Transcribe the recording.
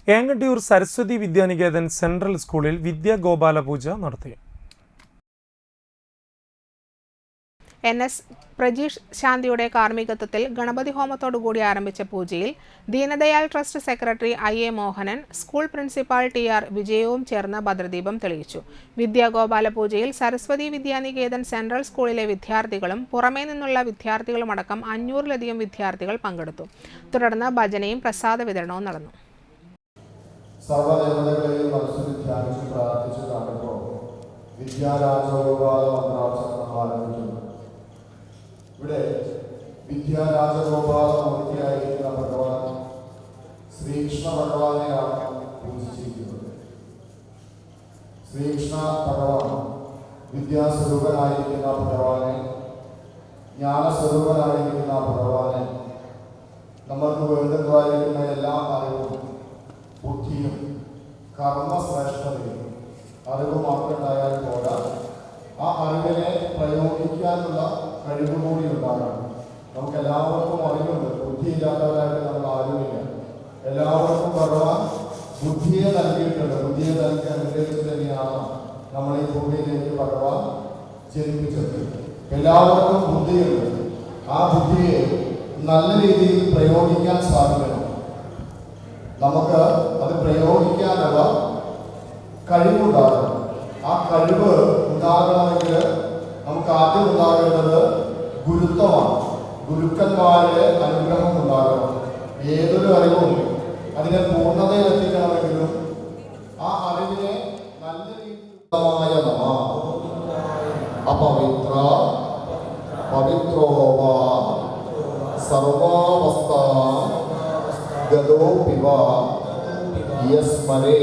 Engandiyur Saraswati Vidya Niketan central സ്കൂളിൽ വിദ്യാഗോപാലപൂജ നടത്തി. NS Prajeesh ശാന്തിയുടെ കാർമ്മികത്വത്തിൽ ഗണപതി ഹോമത്തോടുകൂടി ആരംഭിച്ച പൂജയിൽ Deendayal trust secretary IA Mohanan, school principal TR വിജയവും ചേർന്ന് ഭദ്രദീപം തെളിയിച്ചു. വിദ്യാഗോപാല പൂജയിൽ സരസ്വതി വിദ്യാനികേതൻ സെൻട്രൽ സ്കൂളിലെ വിദ്യാർത്ഥികളും പുറമേ നിന്നുള്ള വിദ്യാർത്ഥികളുമടക്കം 500-ലധികം വിദ്യാർത്ഥികൾ പങ്കെടുത്തു. തുടർന്ന് ഭജനയും പ്രസാദ വിതരണവും നടന്നു. സർവ്വദേവതകളെയും മനസ്സിൽ ധ്യാനിച്ച് പ്രാർത്ഥിച്ചു കാണുമ്പോൾ വിദ്യാരാജഗോപാല മന്ത്രാർച്ചന ആരംഭിക്കുന്നു. ഇവിടെ വിദ്യാരാജഗോപാല മൂർത്തിയായിരിക്കുന്ന ഭഗവാൻ ശ്രീകൃഷ്ണ ഭഗവാനെയാണ് പൂജിച്ചിരിക്കുന്നത്. ശ്രീകൃഷ്ണ ഭഗവാൻ വിദ്യാസ്വരൂപനായിരിക്കുന്ന ഭഗവാനെ, ജ്ഞാനസ്വരൂപനായിരിക്കുന്ന ഭഗവാനെ നമ്മൾക്ക് വേണ്ടുന്നതായിരിക്കുന്ന എല്ലാ അറിവും ബുദ്ധിയും കർമ്മശ്രേഷ്ഠതയും അറിവ് മാത്രമുണ്ടായാൽ പോരാ, ആ അറിവിനെ പ്രയോഗിക്കാനുള്ള കഴിവ് കൂടി ഉണ്ടാകണം. നമുക്ക് എല്ലാവർക്കും അറിവുണ്ട്, ബുദ്ധിയില്ലാത്തവരായിട്ട് നമ്മൾ ആരുമില്ല. എല്ലാവർക്കും ഭഗവാൻ ബുദ്ധിയെ നൽകിയിട്ടുണ്ട്. ബുദ്ധിയെ നൽകി അനുഗ്രഹിച്ചു തന്നെയാണ് നമ്മൾ ഈ ഭൂമിയിലേക്ക് ഭഗവാൻ ജനിപ്പിച്ചത്. എല്ലാവർക്കും ബുദ്ധിയുണ്ട്. ആ ബുദ്ധിയെ നല്ല രീതിയിൽ പ്രയോഗിക്കാൻ സാധിക്കണം. നമുക്ക് അത് പ്രയോഗിക്കാനുള്ള കഴിവുണ്ടാകണം. ആ കഴിവ് ഉണ്ടാകണമെങ്കിൽ നമുക്ക് ആദ്യം ഉണ്ടാകേണ്ടത് ഗുരുത്വമാണ്. ഗുരുക്കന്മാരുടെ അനുഗ്രഹം ഉണ്ടാകണം. ഏതൊരു അറിവും അതിനെ പൂർണ്ണതയിൽ എത്തിക്കണമെങ്കിലും ആ അറിവിനെ നല്ല രീതിയിലുള്ളമായ അപവിത്ര പവിത്രോവ സർവാവസ്ഥ ഗതോപിവ യസ്മരേ